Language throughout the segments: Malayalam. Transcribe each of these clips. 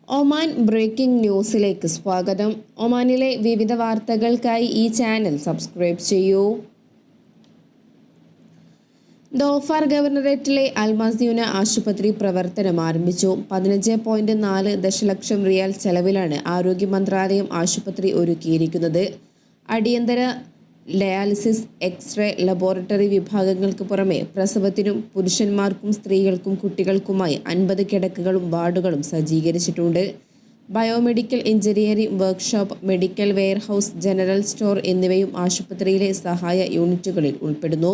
ഒമാൻ ബ്രേക്കിംഗ് ന്യൂസിലേക്ക് സ്വാഗതം. ഒമാനിലെ വിവിധ വാർത്തകൾക്കായി ഈ ചാനൽ സബ്സ്ക്രൈബ് ചെയ്യൂ. ദോഫാർ ഗവർണറേറ്റിലെ അൽമാസ്യൂന ആശുപത്രി പ്രവർത്തനം ആരംഭിച്ചു. 15.4 ദശലക്ഷം റിയാൽ ചെലവിലാണ് ആരോഗ്യ മന്ത്രാലയം ആശുപത്രി ഒരുക്കിയിരിക്കുന്നത്. അടിയന്തര ഡയാലിസിസ്, എക്സ്റേ, ലബോറട്ടറി വിഭാഗങ്ങൾക്ക് പുറമെ പ്രസവത്തിനും പുരുഷന്മാർക്കും സ്ത്രീകൾക്കും കുട്ടികൾക്കുമായി 50 കിടക്കകളും വാർഡുകളും സജ്ജീകരിച്ചിട്ടുണ്ട്. Biomedical engineering workshop, medical warehouse, general store എന്നിവയും ആശുപത്രിയിലെ സഹായ യൂണിറ്റുകളിൽ ഉൾപ്പെടുന്നു.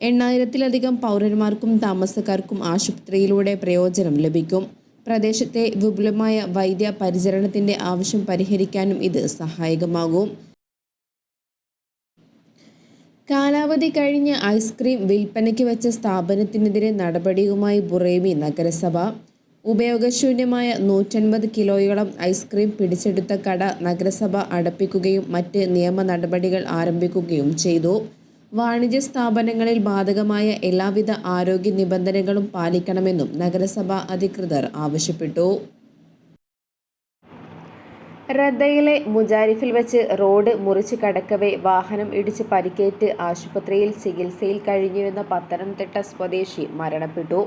8000-ലധികം പൗരന്മാർക്കും താമസക്കാർക്കും ആശുപത്രിയിലൂടെ പ്രയോജനം ലഭിക്കും. പ്രദേശത്തെ വിപുലമായ വൈദ്യ പരിചരണത്തിന്റെ ആവശ്യം പരിഹരിക്കാനും ഇത് സഹായകമാകും. കാലാവധി കഴിഞ്ഞ ഐസ്ക്രീം വിൽപ്പനയ്ക്ക് വെച്ച സ്ഥാപനത്തിനെതിരെ നടപടിയുമായി ബുറൈമി നഗരസഭ. ഉപയോഗശൂന്യമായ 150 കിലോയോളം ഐസ്ക്രീം പിടിച്ചെടുത്ത കട നഗരസഭ അടപ്പിക്കുകയും മറ്റ് നിയമ നടപടികൾ ആരംഭിക്കുകയും ചെയ്തു. വാണിജ്യ സ്ഥാപനങ്ങളിൽ ബാധകമായ എല്ലാവിധ ആരോഗ്യ നിബന്ധനകളും പാലിക്കണമെന്നും നഗരസഭ അധികൃതർ ആവശ്യപ്പെട്ടു. റദ്ദയിലെ മുജാരിഫിൽ വെച്ച് റോഡ് മുറിച്ച് കടക്കവേ വാഹനം ഇടിച്ച് പരിക്കേറ്റ് ആശുപത്രിയിൽ ചികിത്സയിൽ കഴിഞ്ഞിരുന്ന പത്തനംതിട്ട സ്വദേശി മരണപ്പെട്ടു.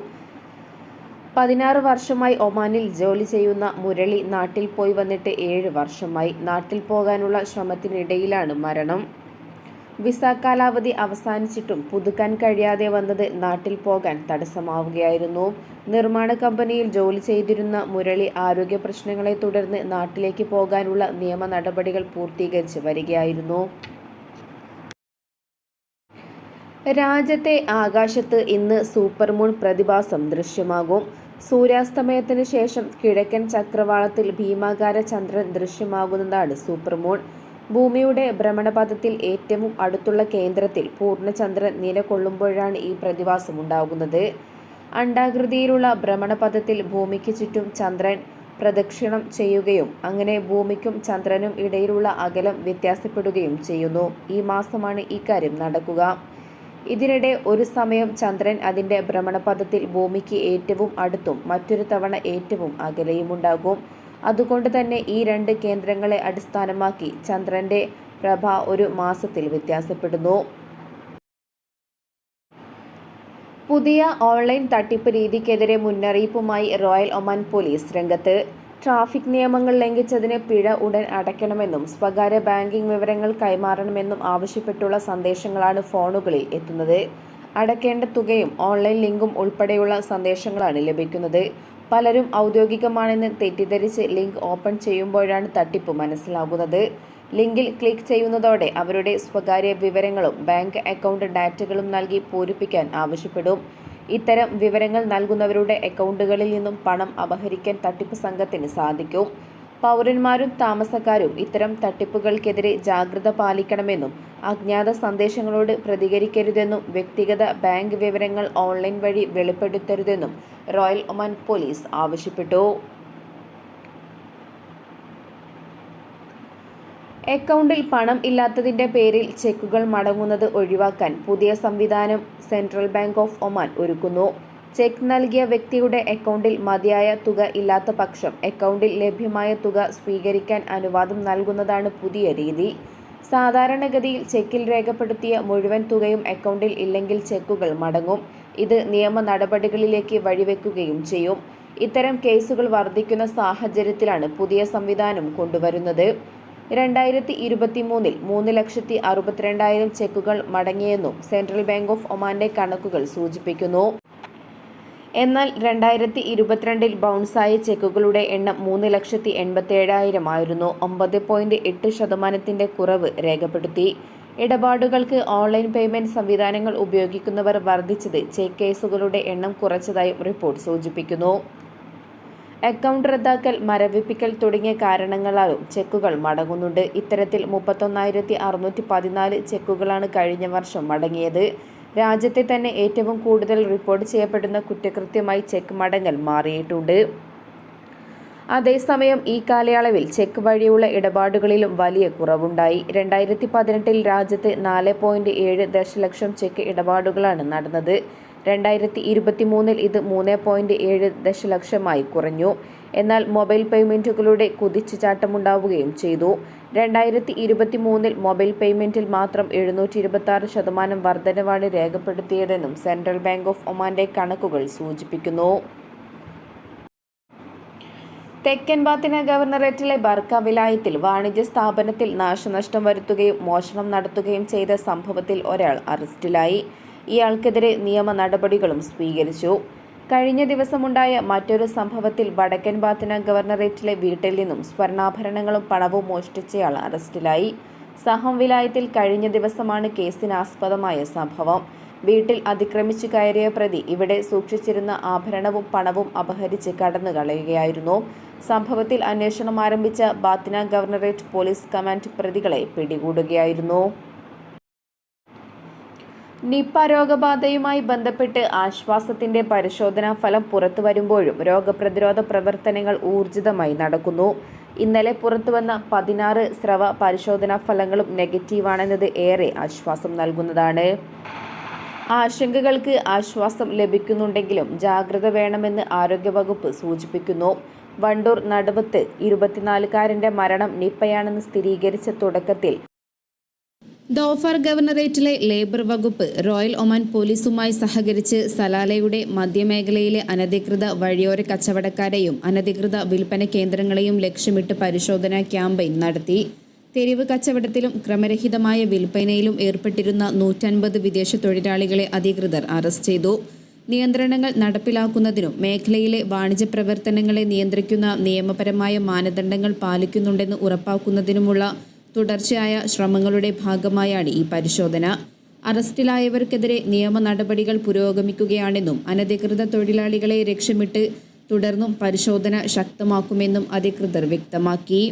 16 വർഷമായി ഒമാനിൽ ജോലി ചെയ്യുന്ന മുരളി നാട്ടിൽ പോയി വന്നിട്ട് 7 വർഷമായി. നാട്ടിൽ പോകാനുള്ള ശ്രമത്തിനിടയിലാണ് മരണം. വിസ കാലാവധി അവസാനിച്ചിട്ടും പുതുക്കാൻ കഴിയാതെ വന്നത് നാട്ടിൽ പോകാൻ തടസ്സമാവുകയായിരുന്നു. നിർമ്മാണ കമ്പനിയിൽ ജോലി ചെയ്തിരുന്ന മുരളി ആരോഗ്യ പ്രശ്നങ്ങളെ തുടർന്ന് നാട്ടിലേക്ക് പോകാനുള്ള നിയമ നടപടികൾ പൂർത്തീകരിച്ച് വരികയായിരുന്നു. രാജ്യത്തെ ആകാശത്ത് ഇന്ന് സൂപ്പർമൂൺ പ്രതിഭാസം ദൃശ്യമാകും. സൂര്യാസ്തമയത്തിന് ശേഷം കിഴക്കൻ ചക്രവാളത്തിൽ ഭീമാകാര ചന്ദ്രൻ ദൃശ്യമാകുന്നതാണ് സൂപ്പർമൂൺ. ഭൂമിയുടെ ഭ്രമണപഥത്തിൽ ഏറ്റവും അടുത്തുള്ള കേന്ദ്രത്തിൽ പൂർണ്ണചന്ദ്രൻ നിലകൊള്ളുമ്പോഴാണ് ഈ പ്രതിഭാസം ഉണ്ടാകുന്നത്. അണ്ഡാകൃതിയിലുള്ള ഭ്രമണപഥത്തിൽ ഭൂമിക്ക് ചുറ്റും ചന്ദ്രൻ പ്രദക്ഷിണം ചെയ്യുകയും അങ്ങനെ ഭൂമിക്കും ചന്ദ്രനും ഇടയിലുള്ള അകലം വ്യത്യാസപ്പെടുകയും ചെയ്യുന്നു. ഈ മാസമാണ് ഇക്കാര്യം നടക്കുക. ഇതിനിടെ ഒരു സമയം ചന്ദ്രൻ അതിൻ്റെ ഭ്രമണപഥത്തിൽ ഭൂമിക്ക് ഏറ്റവും അടുത്തും മറ്റൊരു തവണ ഏറ്റവും അകലെയുമുണ്ടാകും. അതുകൊണ്ട് തന്നെ ഈ 2 കേന്ദ്രങ്ങളെ അടിസ്ഥാനമാക്കി ചന്ദ്രന്റെ പ്രഭ ഒരു മാസത്തിൽ വ്യത്യാസപ്പെടുന്നു. പുതിയ ഓൺലൈൻ തട്ടിപ്പ് രീതിക്കെതിരെ മുന്നറിയിപ്പുമായി റോയൽ ഒമാൻ പോലീസ് രംഗത്ത്. ട്രാഫിക് നിയമങ്ങൾ ലംഘിച്ചതിന് പിഴ ഉടൻ അടയ്ക്കണമെന്നും സ്വകാര്യ ബാങ്കിംഗ് വിവരങ്ങൾ കൈമാറണമെന്നും ആവശ്യപ്പെട്ടുള്ള സന്ദേശങ്ങളാണ് ഫോണുകളിൽ എത്തുന്നത്. അടയ്ക്കേണ്ട തുകയും ഓൺലൈൻ ലിങ്കും ഉൾപ്പെടെയുള്ള സന്ദേശങ്ങളാണ് ലഭിക്കുന്നത്. പലരും ഔദ്യോഗികമാണെന്ന് തെറ്റിദ്ധരിച്ച് ലിങ്ക് ഓപ്പൺ ചെയ്യുമ്പോഴാണ് തട്ടിപ്പ് മനസ്സിലാകുന്നത്. ലിങ്കിൽ ക്ലിക്ക് ചെയ്യുന്നതോടെ അവരുടെ സ്വകാര്യ വിവരങ്ങളും ബാങ്ക് അക്കൗണ്ട് ഡാറ്റകളും നൽകി പൂരിപ്പിക്കാൻ ആവശ്യപ്പെടും. ഇത്തരം വിവരങ്ങൾ നൽകുന്നവരുടെ അക്കൗണ്ടുകളിൽ നിന്നും പണം അപഹരിക്കാൻ തട്ടിപ്പ് സംഘത്തിന് സാധിക്കും. പൗരന്മാരും താമസക്കാരും ഇത്തരം തട്ടിപ്പുകൾക്കെതിരെ ജാഗ്രത പാലിക്കണമെന്നും അജ്ഞാത സന്ദേശങ്ങളോട് പ്രതികരിക്കരുതെന്നും വ്യക്തിഗത ബാങ്ക് വിവരങ്ങൾ ഓൺലൈൻ വഴി വെളിപ്പെടുത്തരുതെന്നും റോയൽ ഒമാൻ പോലീസ് ആവശ്യപ്പെട്ടു. അക്കൗണ്ടിൽ പണം ഇല്ലാത്തതിന്റെ പേരിൽ ചെക്കുകൾ മടങ്ങുന്നത് ഒഴിവാക്കാൻ പുതിയ സംവിധാനം സെൻട്രൽ ബാങ്ക് ഓഫ് ഒമാൻ ഒരുക്കുന്നു. ചെക്ക് നൽകിയ വ്യക്തിയുടെ അക്കൗണ്ടിൽ മതിയായ തുക ഇല്ലാത്ത പക്ഷം അക്കൗണ്ടിൽ ലഭ്യമായ തുക സ്വീകരിക്കാൻ അനുവാദം നൽകുന്നതാണ് പുതിയ രീതി. സാധാരണഗതിയിൽ ചെക്കിൽ രേഖപ്പെടുത്തിയ മുഴുവൻ തുകയും അക്കൗണ്ടിൽ ഇല്ലെങ്കിൽ ചെക്കുകൾ മടങ്ങും. ഇത് നിയമ നടപടികളിലേക്ക് വഴിവെക്കുകയും ചെയ്യും. ഇത്തരം കേസുകൾ വർദ്ധിക്കുന്ന സാഹചര്യത്തിലാണ് പുതിയ സംവിധാനം കൊണ്ടുവരുന്നത്. 2023-ൽ 3,62,000 ചെക്കുകൾ മടങ്ങിയെന്നും സെൻട്രൽ ബാങ്ക് ഓഫ് ഒമാന്റെ കണക്കുകൾ സൂചിപ്പിക്കുന്നു. എന്നാൽ 2022-ൽ ബൗൺസായ ചെക്കുകളുടെ എണ്ണം 3,87,000 ആയിരുന്നു. 9.8% കുറവ് രേഖപ്പെടുത്തി. ഇടപാടുകൾക്ക് ഓൺലൈൻ പേയ്മെന്റ് സംവിധാനങ്ങൾ ഉപയോഗിക്കുന്നവർ വർദ്ധിച്ചത് ചെക്ക് കേസുകളുടെ എണ്ണം കുറച്ചതായും റിപ്പോർട്ട് സൂചിപ്പിക്കുന്നു. അക്കൗണ്ട് റദ്ദാക്കൽ, മരവിപ്പിക്കൽ തുടങ്ങിയ കാരണങ്ങളാലും ചെക്കുകൾ മടങ്ങുന്നുണ്ട്. ഇത്തരത്തിൽ 31,614 ചെക്കുകളാണ് കഴിഞ്ഞ വർഷം മടങ്ങിയത്. രാജ്യത്തെ തന്നെ ഏറ്റവും കൂടുതൽ റിപ്പോർട്ട് ചെയ്യപ്പെടുന്ന കുറ്റകൃത്യമായി ചെക്ക് മടങ്ങൽ മാറിയിട്ടുണ്ട്. അതേസമയം ഈ കാലയളവിൽ ചെക്ക് വഴിയുള്ള ഇടപാടുകളിലും വലിയ കുറവുണ്ടായി. 2018-ൽ രാജ്യത്ത് 4.7 ദശലക്ഷം ചെക്ക് ഇടപാടുകളാണ് നടന്നത്. 2023 ഇത് 3.7 ദശലക്ഷമായി കുറഞ്ഞു. എന്നാൽ മൊബൈൽ പേയ്മെന്റുകളുടെ കുതിച്ചുചാട്ടമുണ്ടാവുകയും ചെയ്തു. 2023 മൊബൈൽ പേയ്മെന്റിൽ മാത്രം 726% വർധനവാണ് രേഖപ്പെടുത്തിയതെന്നും സെൻട്രൽ ബാങ്ക് ഓഫ് ഒമാന്റെ കണക്കുകൾ സൂചിപ്പിക്കുന്നു. തെക്കൻ ബാത്തിന ഗവർണറേറ്റിലെ ബർക്ക വിലായത്തിൽ വാണിജ്യ സ്ഥാപനത്തിൽ നാശനഷ്ടം വരുത്തുകയും മോഷണം നടത്തുകയും ചെയ്ത സംഭവത്തിൽ ഒരാൾ അറസ്റ്റിലായി. ഇയാൾക്കെതിരെ നിയമ നടപടികളും സ്വീകരിച്ചു. കഴിഞ്ഞ ദിവസമുണ്ടായ മറ്റൊരു സംഭവത്തിൽ വടക്കൻ ബാത്തിന ഗവർണറേറ്റിലെ വീട്ടിൽ നിന്നും സ്വർണ്ണാഭരണങ്ങളും പണവും മോഷ്ടിച്ചയാൾ അറസ്റ്റിലായി. സഹം വിലായത്തിൽ കഴിഞ്ഞ ദിവസമാണ് കേസിനാസ്പദമായ സംഭവം. വീട്ടിൽ അതിക്രമിച്ചു കയറിയ പ്രതി ഇവിടെ സൂക്ഷിച്ചിരുന്ന ആഭരണവും പണവും അപഹരിച്ച് കടന്നുകളയുകയായിരുന്നു. സംഭവത്തിൽ അന്വേഷണം ആരംഭിച്ച ബാത്തിന ഗവർണറേറ്റ് പോലീസ് കമാൻഡ് പ്രതികളെ പിടികൂടുകയായിരുന്നു. നിപ്പ രോഗബാധയുമായി ബന്ധപ്പെട്ട് ആശ്വാസത്തിന്റെ പരിശോധനാ ഫലം പുറത്തുവരുമ്പോഴും രോഗപ്രതിരോധ പ്രവർത്തനങ്ങൾ ഊർജിതമായി നടക്കുന്നു. ഇന്നലെ പുറത്തുവന്ന 16 സ്രവ പരിശോധനാ ഫലങ്ങളും നെഗറ്റീവാണെന്നത് ഏറെ ആശ്വാസം നൽകുന്നതാണ്. ആശങ്കകൾക്ക് ആശ്വാസം ലഭിക്കുന്നുണ്ടെങ്കിലും ജാഗ്രത വേണമെന്ന് ആരോഗ്യവകുപ്പ് സൂചിപ്പിക്കുന്നു. വണ്ടൂർ നടുവത്ത് 24-കാരന്റെ മരണം നിപ്പയാണെന്ന് സ്ഥിരീകരിച്ച തുടക്കത്തിൽ ദോഫർ ഗവർണറേറ്റിലെ ലേബർ വകുപ്പ് റോയൽ ഒമാൻ പോലീസുമായി സഹകരിച്ച് സലാലയുടെ മധ്യമേഖലയിലെ അനധികൃത വഴിയോര കച്ചവടക്കാരെയും അനധികൃത വിൽപ്പന കേന്ദ്രങ്ങളെയും ലക്ഷ്യമിട്ട് പരിശോധനാ ക്യാമ്പയിൻ നടത്തി. തെരുവ് കച്ചവടത്തിലും ക്രമരഹിതമായ വിൽപ്പനയിലും ഏർപ്പെട്ടിരുന്ന 150 വിദേശ തൊഴിലാളികളെ അധികൃതർ അറസ്റ്റ് ചെയ്തു. നിയന്ത്രണങ്ങൾ നടപ്പിലാക്കുന്നതിനും മേഖലയിലെ വാണിജ്യ പ്രവർത്തനങ്ങളെ നിയന്ത്രിക്കുന്ന നിയമപരമായ മാനദണ്ഡങ്ങൾ പാലിക്കുന്നുണ്ടെന്ന് ഉറപ്പാക്കുന്നതിനുമുള്ള തുടർച്ചയായ ശ്രമങ്ങളുടെ ഭാഗമായാണ് ഈ പരിശോധന. അറസ്റ്റിലായവർക്കെതിരെ നിയമ നടപടികൾ പുരോഗമിക്കുകയാണെന്നും അനധികൃത തൊഴിലാളികളെ ലക്ഷ്യമിട്ട് തുടർന്നും പരിശോധന ശക്തമാക്കുമെന്നും അധികൃതർ വ്യക്തമാക്കി.